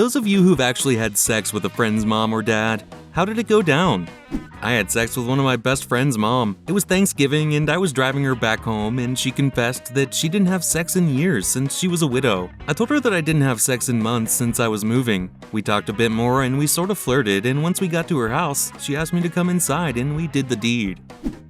those of you who've actually had sex with a friend's mom or dad, how did it go down? I had sex with one of my best friend's mom. It was Thanksgiving and I was driving her back home and she confessed that she didn't have sex in years since she was a widow. I told her that I didn't have sex in months since I was moving. We talked a bit more and we sort of flirted, and once we got to her house, she asked me to come inside and we did the deed.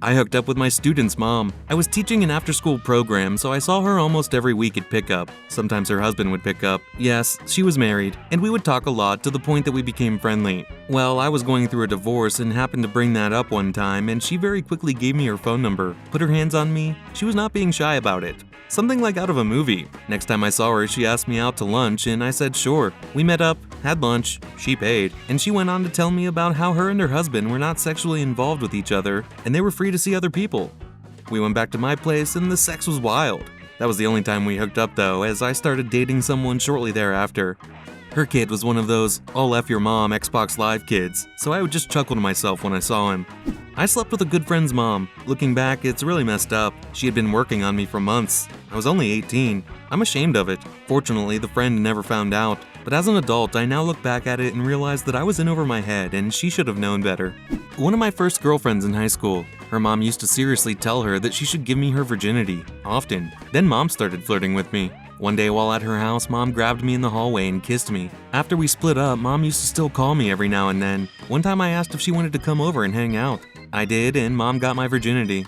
I hooked up with my student's mom. I was teaching an after-school program, so I saw her almost every week at pickup. Sometimes her husband would pick up. Yes, she was married, and we would talk a lot to the point that we became friendly. Well, I was going through a divorce and happened to bring that up one time, and she very quickly gave me her phone number, put her hands on me. She was not being shy about it. Something like out of a movie. Next time I saw her, she asked me out to lunch, and I said sure. We met up, had lunch, she paid, and she went on to tell me about how her and her husband were not sexually involved with each other, and they were free to see other people. We went back to my place, and the sex was wild. That was the only time we hooked up though, as I started dating someone shortly thereafter. Her kid was one of those "I'll F your mom" Xbox Live kids, so I would just chuckle to myself when I saw him. I slept with a good friend's mom. Looking back, it's really messed up. She had been working on me for months. I was only 18. I'm ashamed of it. Fortunately, the friend never found out. But as an adult, I now look back at it and realize that I was in over my head and she should have known better. One of my first girlfriends in high school. Her mom used to seriously tell her that she should give me her virginity, often. Then mom started flirting with me. One day while at her house, mom grabbed me in the hallway and kissed me. After we split up, mom used to still call me every now and then. One time I asked if she wanted to come over and hang out. I did, and mom got my virginity.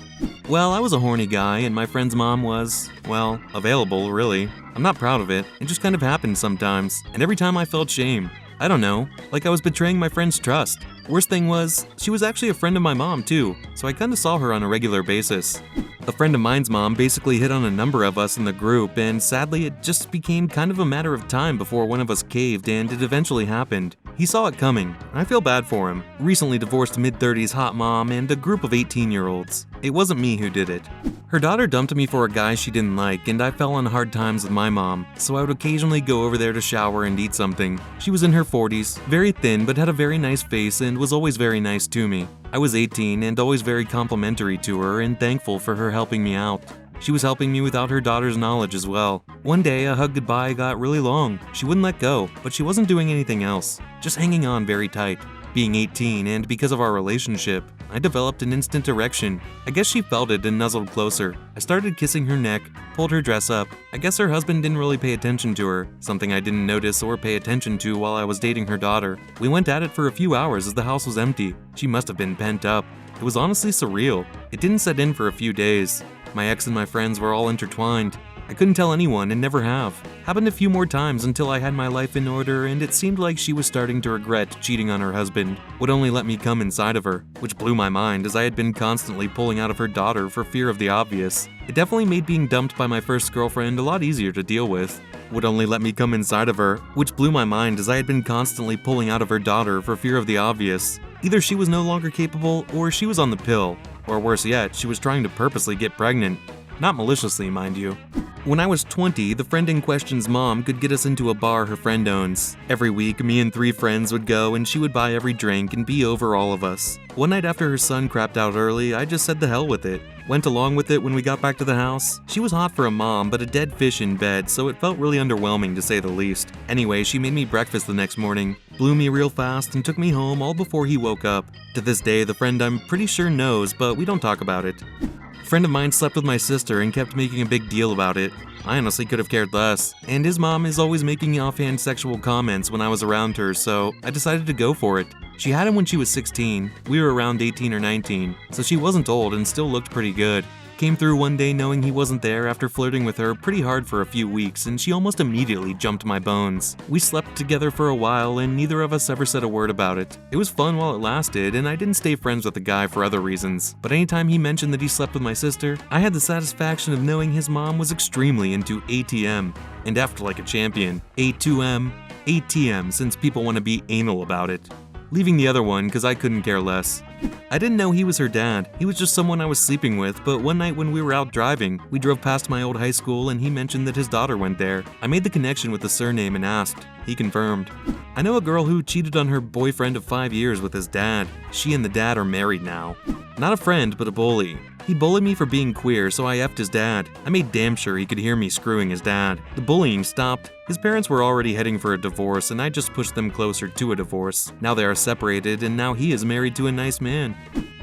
Well, I was a horny guy, and my friend's mom was, well, available, really. I'm not proud of it. It just kind of happened sometimes, and every time I felt shame. I don't know, like I was betraying my friend's trust. Worst thing was, she was actually a friend of my mom too, so I kinda saw her on a regular basis. A friend of mine's mom basically hit on a number of us in the group, and sadly it just became kind of a matter of time before one of us caved, and it eventually happened. He saw it coming. I feel bad for him. Recently divorced mid-30s hot mom and a group of 18-year-olds. It wasn't me who did it. Her daughter dumped me for a guy she didn't like, and I fell on hard times with my mom, so I would occasionally go over there to shower and eat something. She was in her 40s, very thin but had a very nice face and was always very nice to me. I was 18 and always very complimentary to her and thankful for her helping me out. She was helping me without her daughter's knowledge as well. One day, a hug goodbye got really long. She wouldn't let go, but she wasn't doing anything else, just hanging on very tight. Being 18 and because of our relationship, I developed an instant erection. I guess she felt it and nuzzled closer. I started kissing her neck, pulled her dress up. I guess her husband didn't really pay attention to her, something I didn't notice or pay attention to while I was dating her daughter. We went at it for a few hours as the house was empty. She must have been pent up. It was honestly surreal. It didn't set in for a few days. My ex and my friends were all intertwined. I couldn't tell anyone and never have. Happened a few more times until I had my life in order, and it seemed like she was starting to regret cheating on her husband. Would only let me come inside of her, which blew my mind as I had been constantly pulling out of her daughter for fear of the obvious. It definitely made being dumped by my first girlfriend a lot easier to deal with. Would only let me come inside of her, which blew my mind as I had been constantly pulling out of her daughter for fear of the obvious. Either she was no longer capable, or she was on the pill. Or worse yet, she was trying to purposely get pregnant. Not maliciously, mind you. When I was 20, the friend in question's mom could get us into a bar her friend owns. Every week, me and 3 friends would go and she would buy every drink and be over all of us. One night after her son crapped out early, I just said the hell with it. Went along with it when we got back to the house. She was hot for a mom, but a dead fish in bed, so it felt really underwhelming to say the least. Anyway, she made me breakfast the next morning, blew me real fast, and took me home all before he woke up. To this day, the friend I'm pretty sure knows, but we don't talk about it. A friend of mine slept with my sister and kept making a big deal about it. I honestly could have cared less, and his mom is always making offhand sexual comments when I was around her, so I decided to go for it. She had him when she was 16, we were around 18 or 19, so she wasn't old and still looked pretty good. Came through one day knowing he wasn't there after flirting with her pretty hard for a few weeks, and she almost immediately jumped my bones. We slept together for a while and neither of us ever said a word about it. It was fun while it lasted, and I didn't stay friends with the guy for other reasons. But anytime he mentioned that he slept with my sister, I had the satisfaction of knowing his mom was extremely into ATM. And after like a champion, A2M, ATM, since people want to be anal about it. Leaving the other one because I couldn't care less. I didn't know he was her dad. He was just someone I was sleeping with, but one night when we were out driving, we drove past my old high school and he mentioned that his daughter went there. I made the connection with the surname and asked. He confirmed. I know a girl who cheated on her boyfriend of 5 years with his dad. She and the dad are married now. Not a friend, but a bully. He bullied me for being queer, so I effed his dad. I made damn sure he could hear me screwing his dad. The bullying stopped. His parents were already heading for a divorce, and I just pushed them closer to a divorce. Now they are separated, and now he is married to a nice man.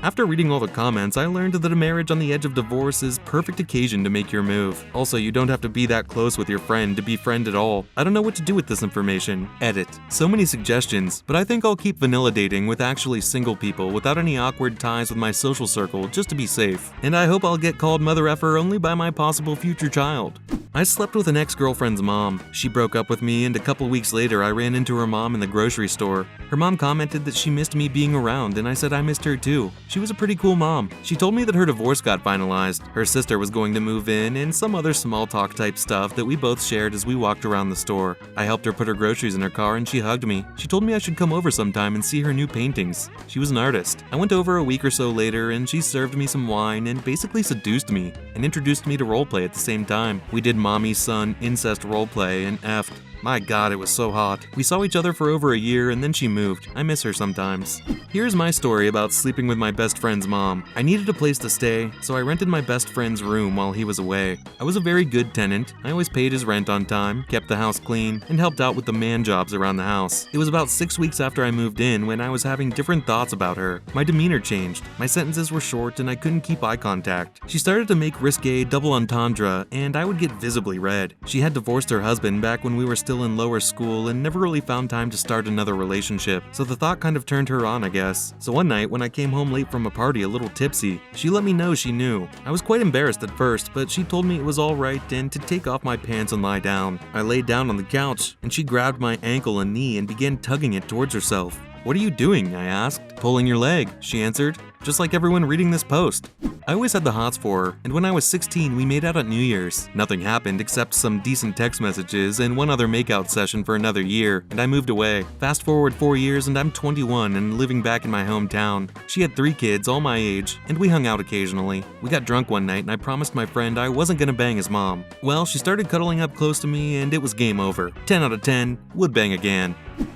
After reading all the comments, I learned that a marriage on the edge of divorce is perfect occasion to make your move. Also, you don't have to be that close with your friend to be friend at all. I don't know what to do with this information. Edit. So many suggestions, but I think I'll keep vanilla dating with actually single people without any awkward ties with my social circle just to be safe. And I hope I'll get called mother effer only by my possible future child. I slept with an ex-girlfriend's mom. She broke up with me, and a couple weeks later I ran into her mom in the grocery store. Her mom commented that she missed me being around, and I said I missed her too. She was a pretty cool mom. She told me that her divorce got finalized, her sister was going to move in, and some other small talk type stuff that we both shared as we walked around the store. I helped her put her groceries in her car, and she hugged me. She told me I should come over sometime and see her new paintings. She was an artist. I went over a week or so later, and she served me some wine and basically seduced me and introduced me to roleplay at the same time. We did mommy son incest roleplay and effed. My god, it was so hot. We saw each other for over a year and then she moved. I miss her sometimes. Here's my story about sleeping with my best friend's mom. I needed a place to stay, so I rented my best friend's room while he was away. I was a very good tenant. I always paid his rent on time, kept the house clean, and helped out with the man jobs around the house. It was about 6 weeks after I moved in when I was having different thoughts about her. My demeanor changed. My sentences were short and I couldn't keep eye contact. She started to make risque double entendre and I would get visibly red. She had divorced her husband back when we were still in lower school and never really found time to start another relationship, so the thought kind of turned her on, I guess. So one night when I came home late from a party a little tipsy, she let me know she knew. I was quite embarrassed at first, but she told me it was alright and to take off my pants and lie down. I laid down on the couch and she grabbed my ankle and knee and began tugging it towards herself. "What are you doing?" I asked. "Pulling your leg," she answered, just like everyone reading this post. I always had the hots for her, and when I was 16, we made out at New Year's. Nothing happened except some decent text messages and one other makeout session for another year, and I moved away. Fast forward 4 years and I'm 21 and living back in my hometown. She had 3 kids, all my age, and we hung out occasionally. We got drunk one night and I promised my friend I wasn't gonna bang his mom. Well, she started cuddling up close to me and it was game over. 10 out of 10, would bang again.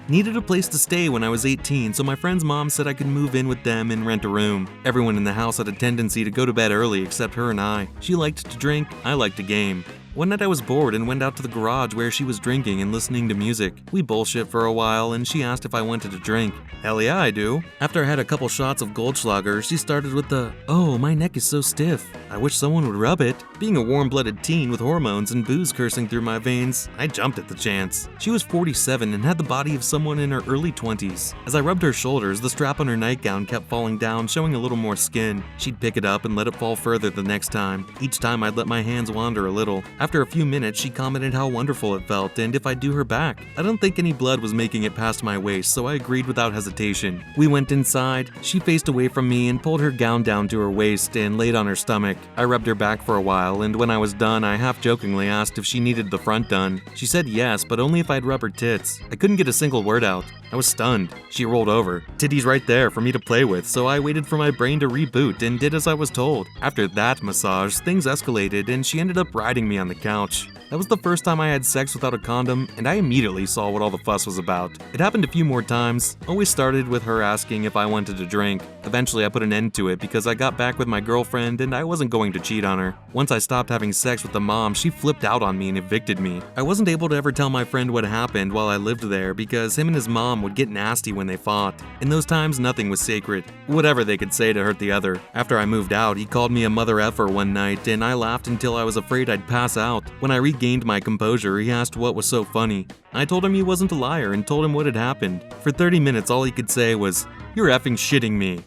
Needed a place to stay when I was 18, so my friend's mom said I could move in with them and rent a room. Everyone in the house had a tendency to go to bed early except her and I. She liked to drink, I liked to game. One night I was bored and went out to the garage where she was drinking and listening to music. We bullshit for a while and she asked if I wanted a drink. Hell yeah, I do. After I had a couple shots of Goldschlager, she started with the, "Oh, my neck is so stiff. I wish someone would rub it." Being a warm-blooded teen with hormones and booze coursing through my veins, I jumped at the chance. She was 47 and had the body of someone in her early 20s. As I rubbed her shoulders, the strap on her nightgown kept falling down, showing a little more skin. She'd pick it up and let it fall further the next time. Each time I'd let my hands wander a little. After a few minutes, she commented how wonderful it felt and if I'd do her back. I don't think any blood was making it past my waist, so I agreed without hesitation. We went inside. She faced away from me and pulled her gown down to her waist and laid on her stomach. I rubbed her back for a while, and when I was done, I half-jokingly asked if she needed the front done. She said yes, but only if I'd rub her tits. I couldn't get a single word out. I was stunned. She rolled over. Titties right there for me to play with, so I waited for my brain to reboot and did as I was told. After that massage, things escalated and she ended up riding me on the couch. That was the first time I had sex without a condom, and I immediately saw what all the fuss was about. It happened a few more times. Always started with her asking if I wanted a drink. Eventually I put an end to it because I got back with my girlfriend and I wasn't going to cheat on her. Once I stopped having sex with the mom, she flipped out on me and evicted me. I wasn't able to ever tell my friend what happened while I lived there because him and his mom would get nasty when they fought. In those times, nothing was sacred. Whatever they could say to hurt the other. After I moved out, he called me a mother effer one night and I laughed until I was afraid I'd pass out. When I regained my composure, he asked what was so funny. I told him he wasn't a liar and told him what had happened. For 30 minutes, all he could say was, "You're effing shitting me."